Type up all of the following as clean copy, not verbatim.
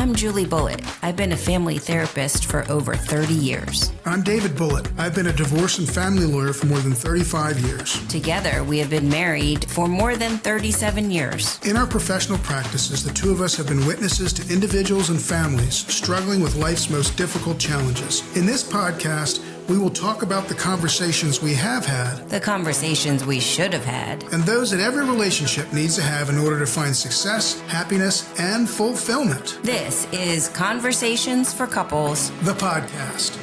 I'm Julie Bulitt. I've been a family therapist for over 30 years. I'm David Bulitt. I've been a divorce and family lawyer for more than 35 years. Together, we have been married for more than 37 years. In our professional practices, the two of us have been witnesses to individuals and families struggling with life's most difficult challenges. In this podcast, we will talk about the conversations we have had, The conversations we should have had. and those that every relationship needs to have in order to find success, happiness, and fulfillment. This is Conversations for Couples. The podcast.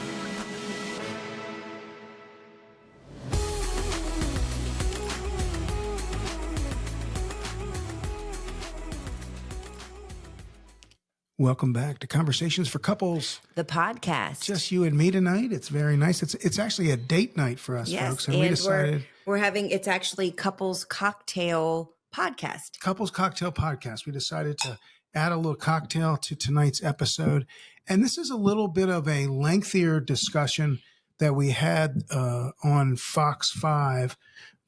Welcome back to Conversations for Couples. The podcast. Just you and me tonight. It's very nice. It's actually a date night for us, yes, folks. And we decided we're having, it's actually Couples Cocktail Podcast. Couples Cocktail Podcast. We decided to add a little cocktail to tonight's episode. And this is a little bit of a lengthier discussion that we had on Fox 5,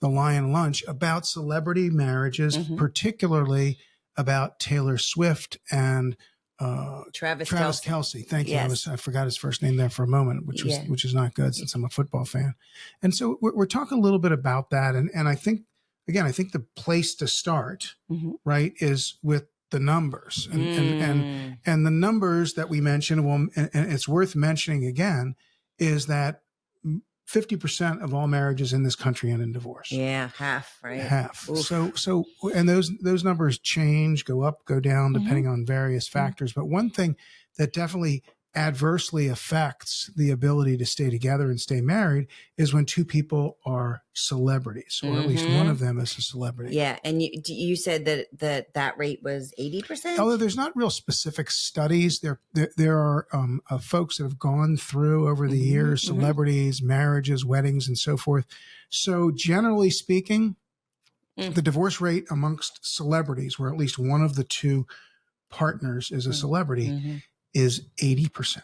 The Lion Lunch, about celebrity marriages, particularly about Taylor Swift and Travis Kelce. Thank you. Yes. I forgot his first name there for a moment, which is not good since I'm a football fan. And so we're talking a little bit about that. And I think, again, the place to start, right, is with the numbers and the numbers that we mentioned. Well, and it's worth mentioning again, is that 50% of all marriages in this country end in divorce. Yeah, half, right? Half. Oof. So, and those numbers change, go up, go down, depending on various factors. But one thing that definitely adversely affects the ability to stay together and stay married is when two people are celebrities, or at least one of them is a celebrity. Yeah, and you said that rate was 80%? Although there's not real specific studies, there are folks that have gone through over the years, celebrities, marriages, weddings, and so forth. So generally speaking, the divorce rate amongst celebrities, where at least one of the two partners is a celebrity, is 80%.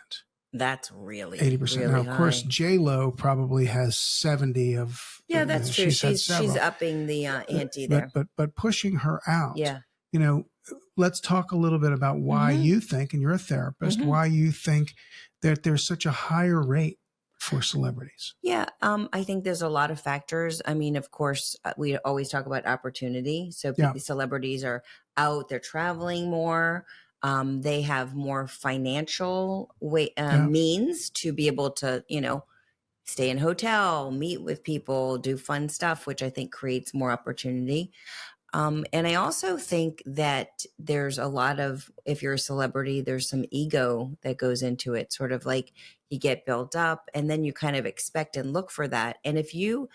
That's really 80%. Really now, of high. course, J-Lo probably has 70 of. Yeah, that's true. She's upping the ante there. But pushing her out. Yeah. You know, let's talk a little bit about why you think, and you're a therapist, why you think that there's such a higher rate for celebrities. Yeah, I think there's a lot of factors. I mean, of course, we always talk about opportunity. So celebrities are out, they're traveling more. They have more financial means to be able to, stay in hotel, meet with people, do fun stuff, which I think creates more opportunity. And I also think that there's a lot of, if you're a celebrity, there's some ego that goes into it, sort of like you get built up and then you kind of expect and look for that. And if you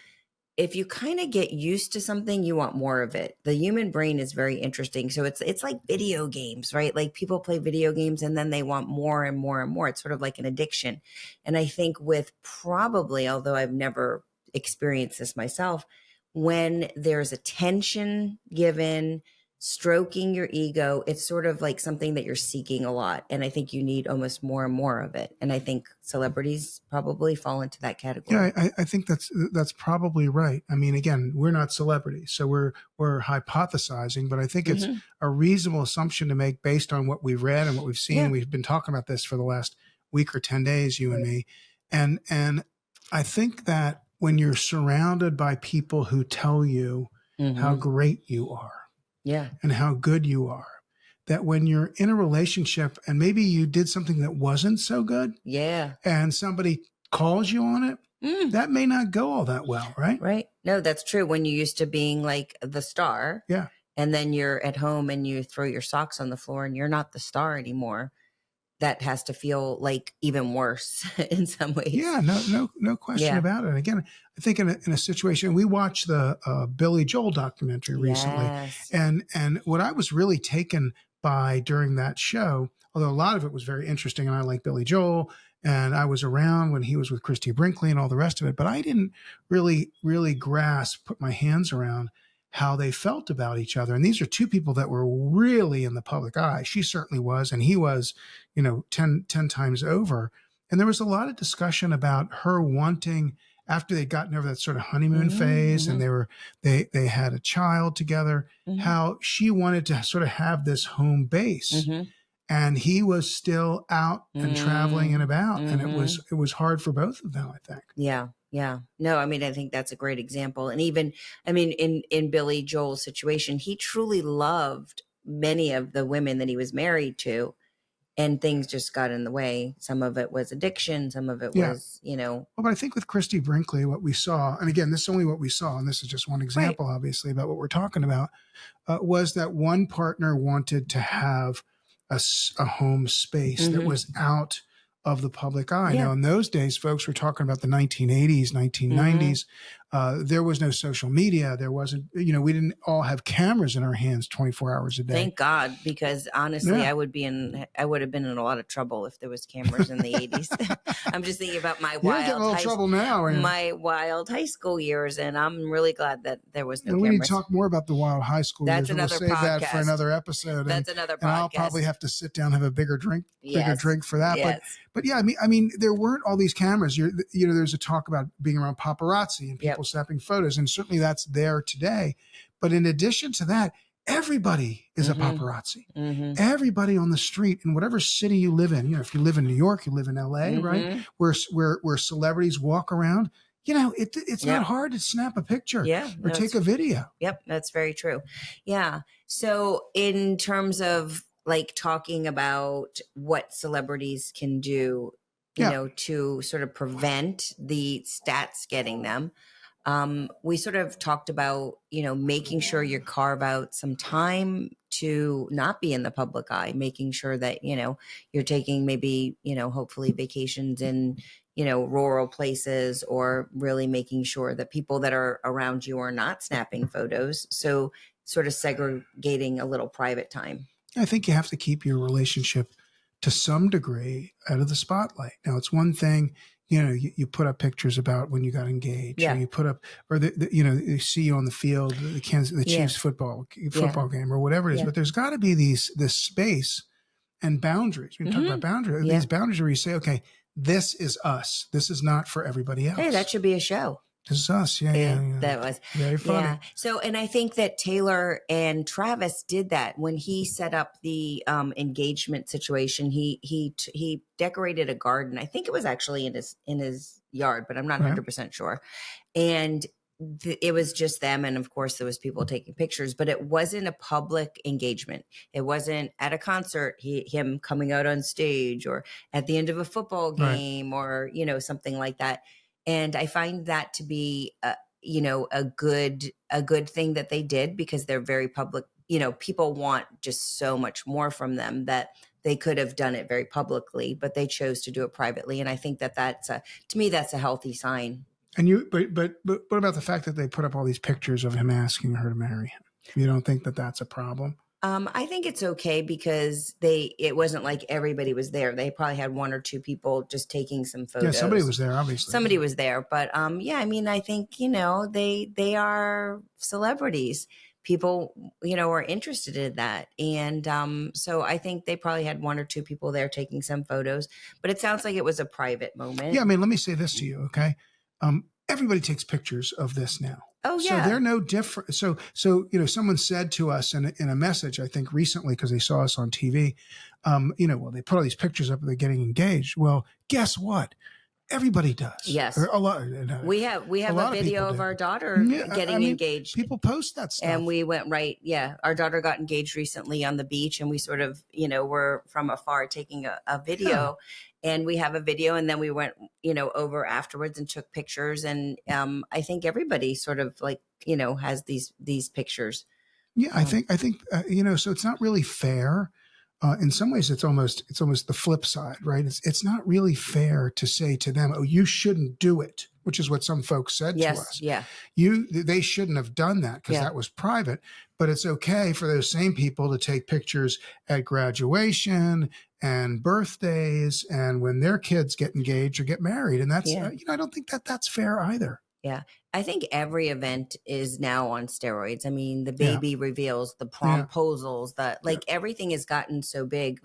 kind of get used to something, you want more of it. The human brain is very interesting. So it's like video games, right? Like people play video games and then they want more and more and more. It's sort of like an addiction. And I think with probably, although I've never experienced this myself, when there's attention given, stroking your ego, it's sort of like something that you're seeking a lot. And I think you need almost more and more of it. And I think celebrities probably fall into that category. Yeah, I think that's probably right. I mean, again, we're not celebrities, so we're hypothesizing, but I think it's a reasonable assumption to make based on what we've read and what we've seen. Yeah. We've been talking about this for the last week or 10 days, you and me. And I think that when you're surrounded by people who tell you how great you are, and how good you are, that when you're in a relationship and maybe you did something that wasn't so good, and somebody calls you on it, that may not go all that well, right? Right. No, that's true. When you're used to being like the star, and then you're at home and you throw your socks on the floor and you're not the star anymore, that has to feel like even worse in some ways. Yeah, no question about it. Again, I think in a situation, we watched the Billy Joel documentary recently, and what I was really taken by during that show, although a lot of it was very interesting, and I like Billy Joel, and I was around when he was with Christie, Brinkley, and all the rest of it, but I didn't really put my hands around how they felt about each other. And these are two people that were really in the public eye. She certainly was, and he was, 10 times over. And there was a lot of discussion about her wanting, after they'd gotten over that sort of honeymoon phase and they had a child together, how she wanted to sort of have this home base. and he was still out and traveling and about, and Mm-hmm. it was hard for both of them, I think. Yeah. Yeah. No, I mean, I think that's a great example. And even, I mean, in Billy Joel's situation, he truly loved many of the women that he was married to, and things just got in the way. Some of it was addiction. Some of it was, Well, but I think with Christie Brinkley, what we saw, and again, this is only what we saw, and this is just one example, obviously, about what we're talking about, was that one partner wanted to have a home space that was out of the public eye. Now, in those days, folks were talking about the 1980s, 1990s. There was no social media. There wasn't, we didn't all have cameras in our hands 24 hours a day. Thank God, because honestly, I would have been in a lot of trouble if there was cameras in the 80s. I'm just thinking about my wild high school years, and I'm really glad that there was no cameras. We need to talk more about the wild high school years. We'll save that for another episode. That's another podcast. And I'll probably have to sit down and have a bigger drink for that. Yes. But yeah, I mean, there weren't all these cameras. There's a talk about being around paparazzi and people snapping photos, and certainly that's there today. But in addition to that, everybody is a paparazzi. Everybody on the street in whatever city you live in. If you live in New York, you live in LA, right? Where celebrities walk around. It's not hard to snap a picture or take a video. Yep, that's very true. Yeah. So in terms of like talking about what celebrities can do, to sort of prevent the stats getting them, we sort of talked about, making sure you carve out some time to not be in the public eye, making sure that, you're taking maybe, hopefully vacations in, rural places, or really making sure that people that are around you are not snapping photos. So sort of segregating a little private time. I think you have to keep your relationship to some degree out of the spotlight. Now, it's one thing, you put up pictures about when you got engaged, or you put up, or you see you on the field, the Chiefs football game, or whatever it is. But there's got to be this space and boundaries. We talk about boundaries. These boundaries where you say, okay, this is us. This is not for everybody else. Hey, that should be a show. This is us. Yeah. That was very funny. Yeah. So, and I think that Taylor and Travis did that when he set up the engagement situation. He decorated a garden. I think it was actually in his yard, but I'm not 100% sure. And it was just them, and of course there was people taking pictures, but it wasn't a public engagement. It wasn't at a concert, him coming out on stage, or at the end of a football game, or something like that. And I find that to be a good thing that they did, because they're very public. People want just so much more from them that they could have done it very publicly, but they chose to do it privately. And I think that to me, that's a healthy sign. And but what about the fact that they put up all these pictures of him asking her to marry him? You don't think that that's a problem? I think it's okay, because it wasn't like everybody was there. They probably had one or two people just taking some photos. Yeah, somebody was there, obviously. Somebody was there, but I mean, I think they are celebrities. People are interested in that, and so I think they probably had one or two people there taking some photos. But it sounds like it was a private moment. Yeah, I mean, let me say this to you, okay? Everybody takes pictures of this now. Oh, yeah. So they're no different. So someone said to us in a message, I think recently, because they saw us on TV, well, they put all these pictures up and they're getting engaged. Well, guess what? Everybody does. Yes. Or a lot. We have a video of our daughter getting engaged. People post that stuff. And we went our daughter got engaged recently on the beach, and we sort of, were from afar taking a video. Yeah. And we have a video, and then we went, over afterwards and took pictures. And I think everybody sort of has these pictures. Yeah, I think so it's not really fair. In some ways, it's almost the flip side, right? It's not really fair to say to them, "Oh, you shouldn't do it," which is what some folks said to us. Yeah, they shouldn't have done that because that was private. But it's okay for those same people to take pictures at graduation and birthdays and when their kids get engaged or get married, and that's I don't think that's fair either. Yeah. I think every event is now on steroids. I mean, the baby reveals, the promposals, everything has gotten so big.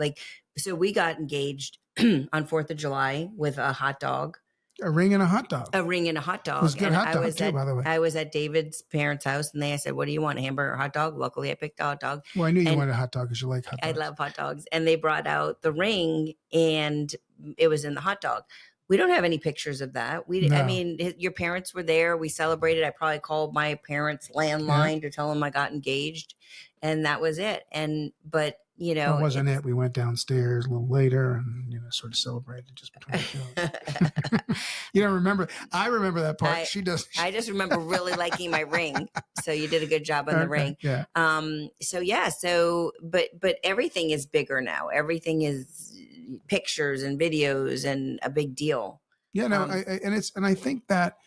So we got engaged on 4th of July with a hot dog A ring and a hot dog. A ring and a hot dog. It was a good hot dog too, by the way. I was at David's parents' house, and I said, "What do you want, a hamburger or hot dog?" Luckily, I picked a hot dog. Well, I knew you wanted a hot dog because you like hot dogs. I love hot dogs. And they brought out the ring, and it was in the hot dog. We don't have any pictures of that. I mean, your parents were there. We celebrated. I probably called my parents' landline to tell them I got engaged, and that was it. But it wasn't it. We went downstairs a little later and, sort of celebrated just between the shows. You don't remember? I remember that part. She does. I just remember really liking my ring. So you did a good job on the ring. Yeah. But everything is bigger now. Everything is pictures and videos and a big deal. Yeah, no, and I think that,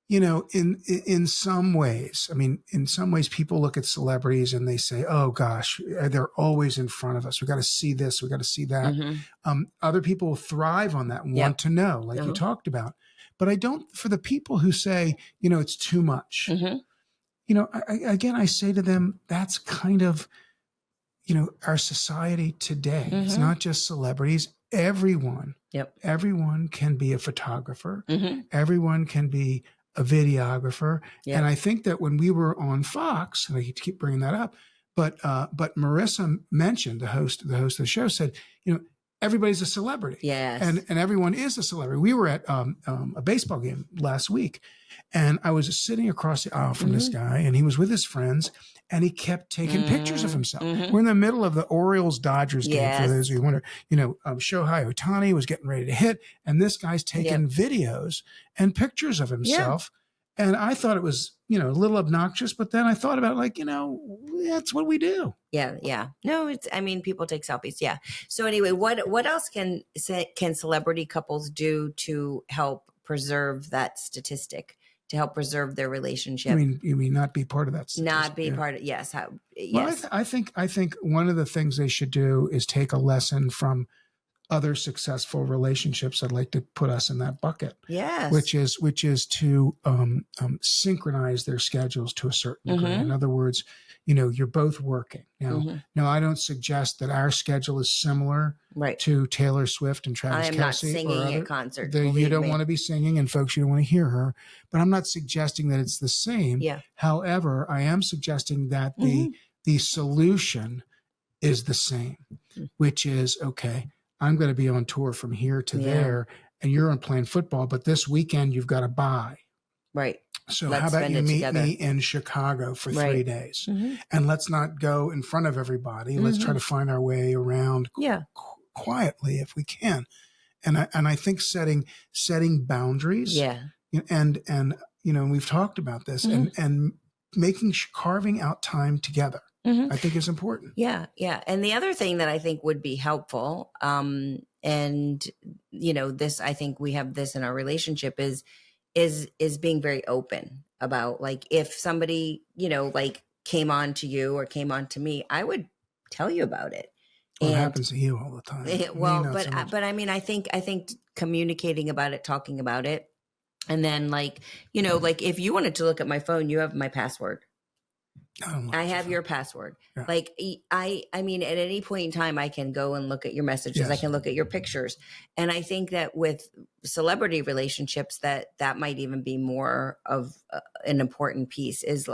in some ways, people look at celebrities and they say, oh gosh, they're always in front of us. We got to see this. We got to see that. Mm-hmm. Other people thrive on that and want to know, like you talked about. But I don't, for the people who say, it's too much, I say to them, that's kind of, our society today. It's not just celebrities. Everyone can be a photographer. Everyone can be a videographer. And I think that when we were on Fox, and I keep bringing that up, but Marissa mentioned, the host of the show, said, everybody's a celebrity. Yes. And everyone is a celebrity. We were at a baseball game last week, and I was sitting across the aisle from this guy, and he was with his friends, and he kept taking pictures of himself. We're in the middle of the Orioles-Dodgers game, for those of you who wonder. Shohei Ohtani was getting ready to hit, and this guy's taking videos and pictures of himself. And I thought it was, a little obnoxious, but then I thought about it that's what we do. Yeah. No, people take selfies. Yeah. So anyway, what else can celebrity couples do to help preserve that statistic, to help preserve their relationship? You mean not be part of that statistic? Not be part of, yes. Yes. Well, I think one of the things they should do is take a lesson from other successful relationships. I'd like to put us in that bucket. Yes. Which is to synchronize their schedules to a certain degree. In other words, you're both working. Now, I don't suggest that our schedule is similar to Taylor Swift and Travis Kelce. I am not singing at concerts. You don't want to be singing, and folks, you don't want to hear her. But I'm not suggesting that it's the same. Yeah. However, I am suggesting that the solution is the same, which is, okay, I'm going to be on tour from here to there, and you're on playing football, but this weekend you've got to buy. Right. So how about you meet me in Chicago for 3 days, and let's not go in front of everybody. Let's try to find our way around quietly if we can. And I think setting boundaries. Yeah. And we've talked about this, and carving out time together. I think is important. Yeah. And the other thing that I think would be helpful, and this, I think we have this in our relationship, is being very open about, like, if somebody, came on to you or came on to me, I would tell you about it. Well, it happens to you all the time. I think communicating about it, talking about it, and then if you wanted to look at my phone, you have my password. I have your password. Yeah. At any point in time, I can go and look at your messages. Yes. I can look at your pictures. And I think that with celebrity relationships, that might even be more of an important piece, is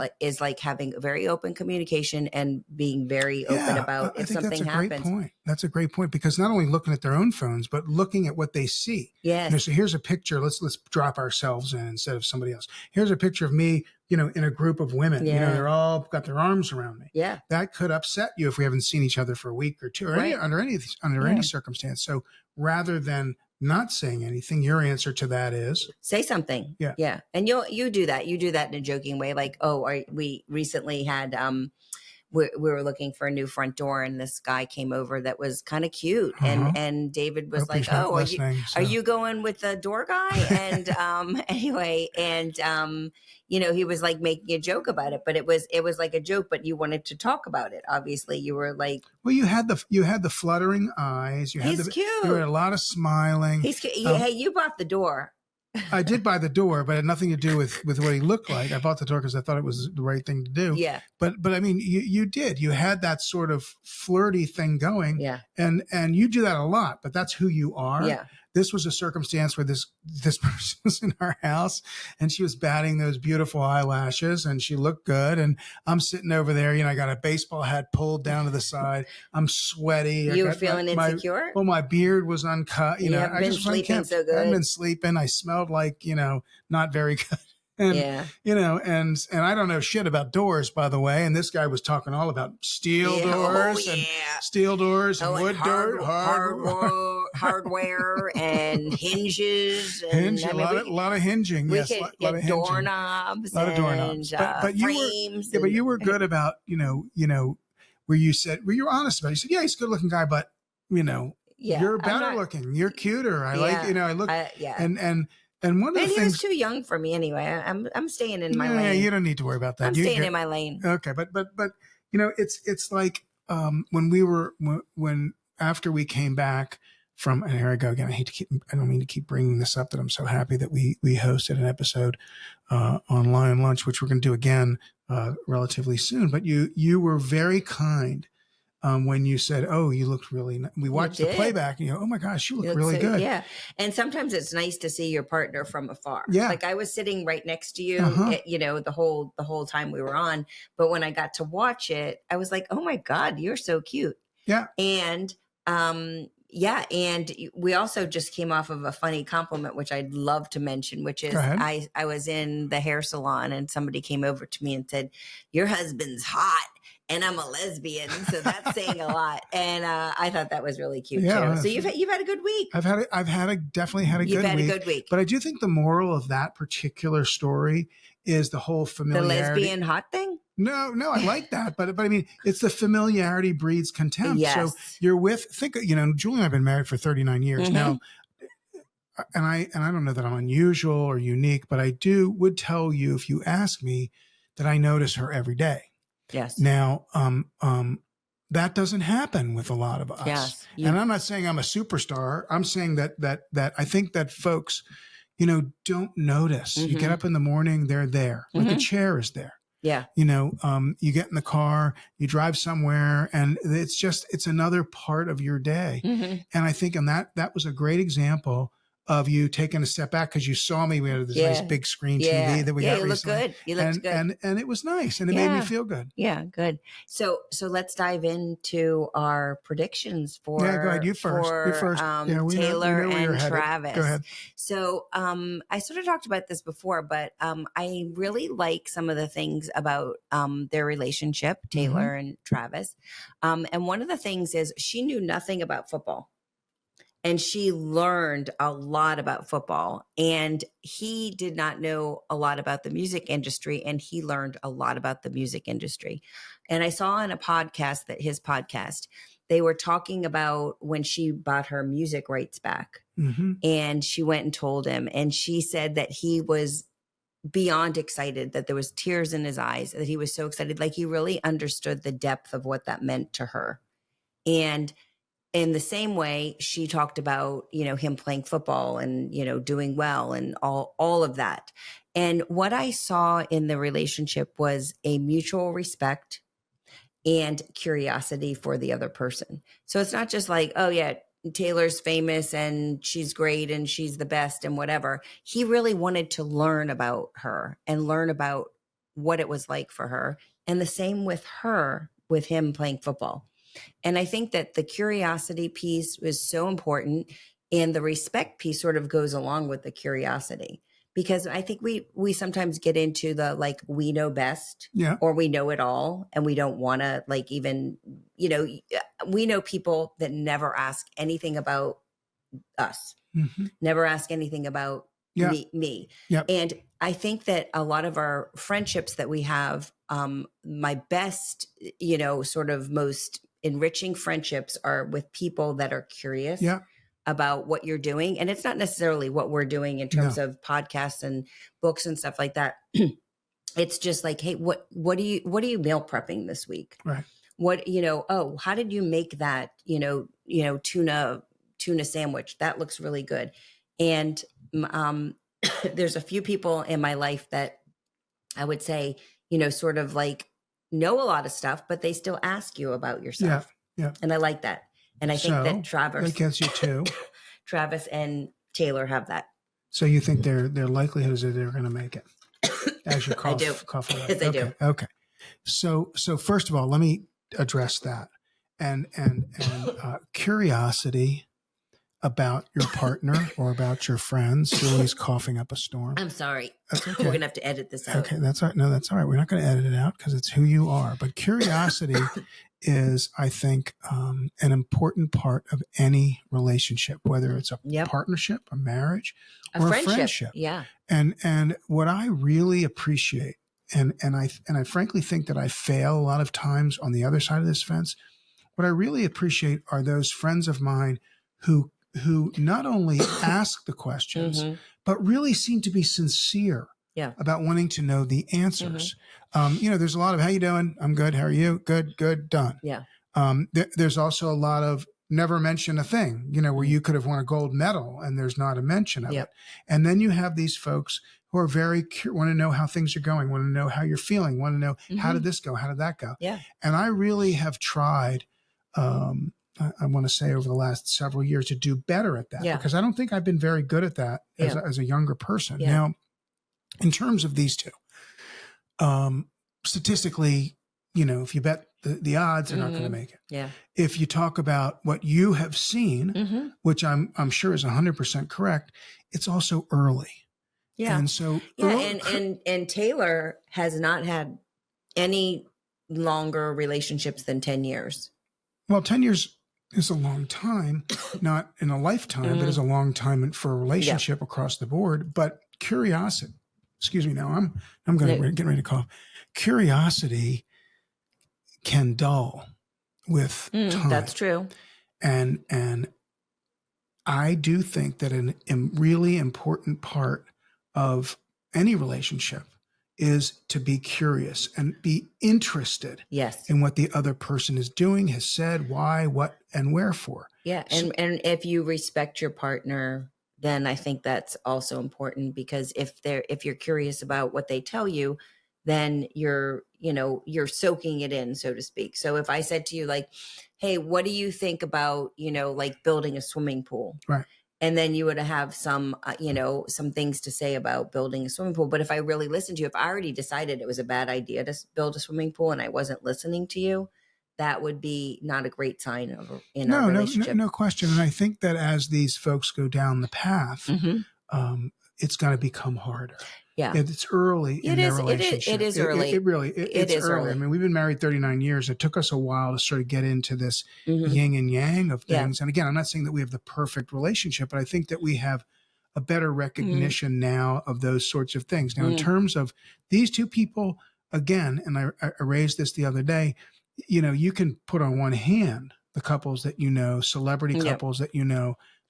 having very open communication and being very open about if something happens. That's a great point, because not only looking at their own phones, but looking at what they see. Yes. So here's a picture. Let's drop ourselves in instead of somebody else. Here's a picture of me, in a group of women. Yeah. They're all got their arms around me. Yeah. That could upset you if we haven't seen each other for a week or two, or under any circumstance. So rather than not saying anything, your answer to that is say something. Yeah. And you do that. You do that in a joking way. Like, we recently had, we were looking for a new front door, and this guy came over that was kind of cute. And David was like, are you going with the door guy? And, anyway, and, he was like making a joke about it, but it was like a joke, but you wanted to talk about it. Obviously you were like, well, you had the fluttering eyes. He's cute. You had a lot of smiling. He's cute. Hey, you bought the door. I did buy the door, but it had nothing to do with what he looked like. I bought the door because I thought it was the right thing to do. Yeah. But I mean, you did. You had that sort of flirty thing going. Yeah. And you do that a lot, but that's who you are. Yeah. this was a circumstance where this person was in our house and she was batting those beautiful eyelashes and she looked good. And I'm sitting over there, I got a baseball hat pulled down to the side. I'm sweaty. You were feeling insecure? My beard was uncut. I just sleeping so good. I hadn't been sleeping. I smelled like, not very good. And, and I don't know shit about doors, by the way. And this guy was talking all about steel doors and steel doors and wood door, hardware and hinges. And, a lot of hinging. Yes, a lot of doorknobs. A lot of doorknobs. But frames. But you were good about, where you were honest about it. You said, yeah, he's a good looking guy, but, you're better looking. You're cuter. I look. And one of the things, he was too young for me anyway. I'm staying in my lane. Yeah, you don't need to worry about that. I'm staying in my lane. Okay, but it's like when after we came back from, and here I go again. I don't mean to keep bringing this up, that I'm so happy that we hosted an episode on Lion Lunch, which we're going to do again relatively soon. But you were very kind. When you said, "Oh, you looked really," we watched the playback, and you go, "Oh my gosh, you look really good." Yeah, and sometimes it's nice to see your partner from afar. Yeah, like I was sitting right next to you, the whole time we were on. But when I got to watch it, I was like, "Oh my God, you're so cute." Yeah, and and we also just came off of a funny compliment, which I'd love to mention, which is I was in the hair salon and somebody came over to me and said, "Your husband's hot." And I'm a lesbian, so that's saying a lot. And I thought that was really cute too. So you've had a good week. I've definitely had a good week. But I do think the moral of that particular story is the whole familiarity. The lesbian hot thing? No, I like that. But I mean, it's the familiarity breeds contempt. Yes. So you're Julie and I've been married for 39 years now. And I don't know that I'm unusual or unique, but I would tell you, if you ask me, that I notice her every day. Yes. Now, that doesn't happen with a lot of us. Yes. And I'm not saying I'm a superstar. I'm saying that I think that folks, don't notice. You get up in the morning, they're there. Like the chair is there. Yeah. You get in the car, you drive somewhere, and it's another part of your day. And I think that was a great example of you taking a step back because you saw me. We had this nice big screen TV that we got recently. You looked good. And it was nice, and it made me feel good. Yeah, good. So let's dive into our predictions for go ahead. You first. Taylor and Travis. Go ahead. So I sort of talked about this before, but I really like some of the things about their relationship, Taylor and Travis. And one of the things is she knew nothing about football. And she learned a lot about football, and he did not know a lot about the music industry, and he learned a lot about the music industry. And I saw on a podcast, his podcast, they were talking about when she bought her music rights back, and she went and told him, and she said that he was beyond excited, that there was tears in his eyes, that he was so excited, like he really understood the depth of what that meant to her. And in the same way, she talked about, him playing football and, doing well and all of that. And what I saw in the relationship was a mutual respect and curiosity for the other person. So it's not just like, oh yeah, Taylor's famous and she's great and she's the best and whatever. He really wanted to learn about her and learn about what it was like for her. And the same with him playing football. And I think that the curiosity piece was so important, and the respect piece sort of goes along with the curiosity, because I think we sometimes get into the, like, we know best, or we know it all, and we don't want to, like, even, we know people that never ask anything about us, never ask anything about me. Yep. And I think that a lot of our friendships that we have, my best, sort of most enriching friendships are with people that are curious about what you're doing. And it's not necessarily what we're doing in terms of podcasts and books and stuff like that. It's just like, hey, what are you meal prepping this week? Right. What, how did you make that, tuna sandwich? That looks really good. And there's a few people in my life that I would say, sort of like know a lot of stuff, but they still ask you about yourself. Yeah. And I like that. And I think that that gets you too. Travis and Taylor have that. So you think their likelihood is that they're going to make it? As you cough, I do. Cough away. Yes, I do. Okay. So first of all, let me address that and curiosity about your partner or about your friends. Julie's coughing up a storm. I'm sorry. That's okay. We're gonna have to edit this out. Okay, that's all right. No, that's all right. We're not going to edit it out because it's who you are. But curiosity is, I think, an important part of any relationship, whether it's a partnership, a marriage, or a friendship. Yeah. And what I really appreciate, and I frankly think that I fail a lot of times on the other side of this fence. What I really appreciate are those friends of mine who not only ask the questions, but really seem to be sincere about wanting to know the answers. There's a lot of, how you doing? I'm good. How are you? Good, done. Yeah. There's also a lot of never mention a thing, where you could have won a gold medal and there's not a mention of it. And then you have these folks who are very want to know how things are going, want to know how you're feeling, want to know how did this go? How did that go? Yeah. And I really have tried, I want to say over the last several years, to do better at that, because I don't think I've been very good at that as a younger person. Yeah. Now, in terms of these two, statistically, if you bet the odds, are not going to make it. Yeah. If you talk about what you have seen, which I'm sure is 100% correct, it's also early. Yeah. And so, and Taylor has not had any longer relationships than 10 years. Well, 10 years is a long time, not in a lifetime, but is a long time for a relationship across the board. But curiosity, excuse me, now I'm going to get ready to cough. Curiosity can dull with time. That's true. And I do think that a really important part of any relationship is to be curious and be interested in what the other person is doing, has said, why, what, and wherefore. Yeah. And if you respect your partner, then I think that's also important, because if you're curious about what they tell you, then you're soaking it in, so to speak. So if I said to you, like, hey, what do you think about, like building a swimming pool? Right. And then you would have some, some things to say about building a swimming pool. But if I really listened to you, if I already decided it was a bad idea to build a swimming pool and I wasn't listening to you, that would be not a great sign in our relationship. No question. And I think that as these folks go down the path, it's going to become harder. Yeah. It's early in their relationship. It is early. It's early. I mean, we've been married 39 years. It took us a while to sort of get into this yin and yang of things. And again, I'm not saying that we have the perfect relationship, but I think that we have a better recognition now of those sorts of things. Now, in terms of these two people, again, and I raised this the other day, you can put on one hand the couples that celebrity couples that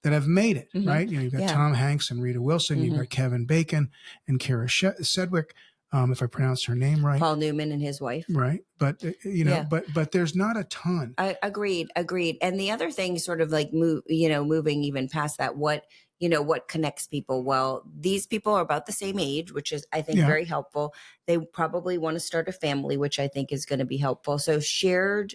that have made it, right? You've got Tom Hanks and Rita Wilson. You've got Kevin Bacon and Kara Sedgwick, if I pronounce her name right. Paul Newman and his wife. Right. But, but there's not a ton. Agreed. And the other thing, sort of like moving even past that, what connects people? Well, these people are about the same age, which is, I think, very helpful. They probably want to start a family, which I think is going to be helpful. So shared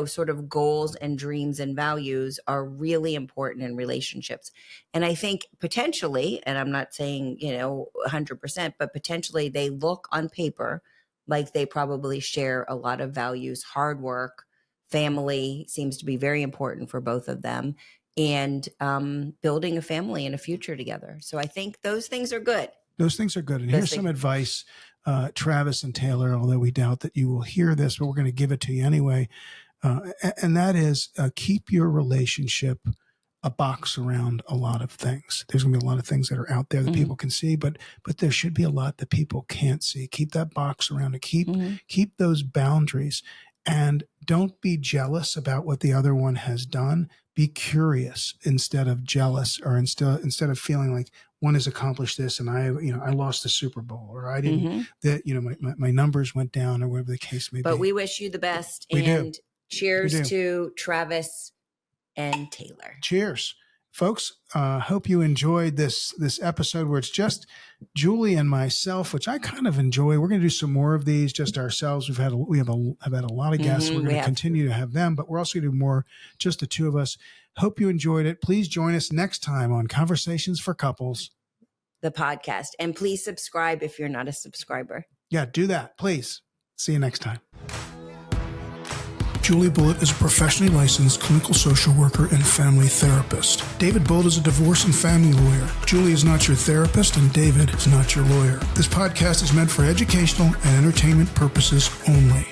sort of goals and dreams and values are really important in relationships. And I think potentially, and I'm not saying, 100%, but potentially they look on paper like they probably share a lot of values. Hard work, family seems to be very important for both of them, and building a family and a future together. So I think those things are good. Those things are good. And here's some advice, Travis and Taylor, although we doubt that you will hear this, but we're going to give it to you anyway. And that is keep your relationship a box around a lot of things. There's going to be a lot of things that are out there that people can see, but there should be a lot that people can't see. Keep that box around it. Keep those boundaries, and don't be jealous about what the other one has done. Be curious instead of jealous, or instead of feeling like one has accomplished this and I lost the Super Bowl, or I didn't, that, my numbers went down, or whatever the case may be. But we wish you the best. We do. Cheers to Travis and Taylor. Cheers. Folks, hope you enjoyed this episode where it's just Julie and myself, which I kind of enjoy. We're going to do some more of these just ourselves. We've had a lot of guests. We're going to continue to have them, but we're also going to do more just the two of us. Hope you enjoyed it. Please join us next time on Conversations for Couples, the podcast, and please subscribe if you're not a subscriber. Yeah, do that, please. See you next time. Julie Bulitt is a professionally licensed clinical social worker and family therapist. David Bulitt is a divorce and family lawyer. Julie is not your therapist, and David is not your lawyer. This podcast is meant for educational and entertainment purposes only.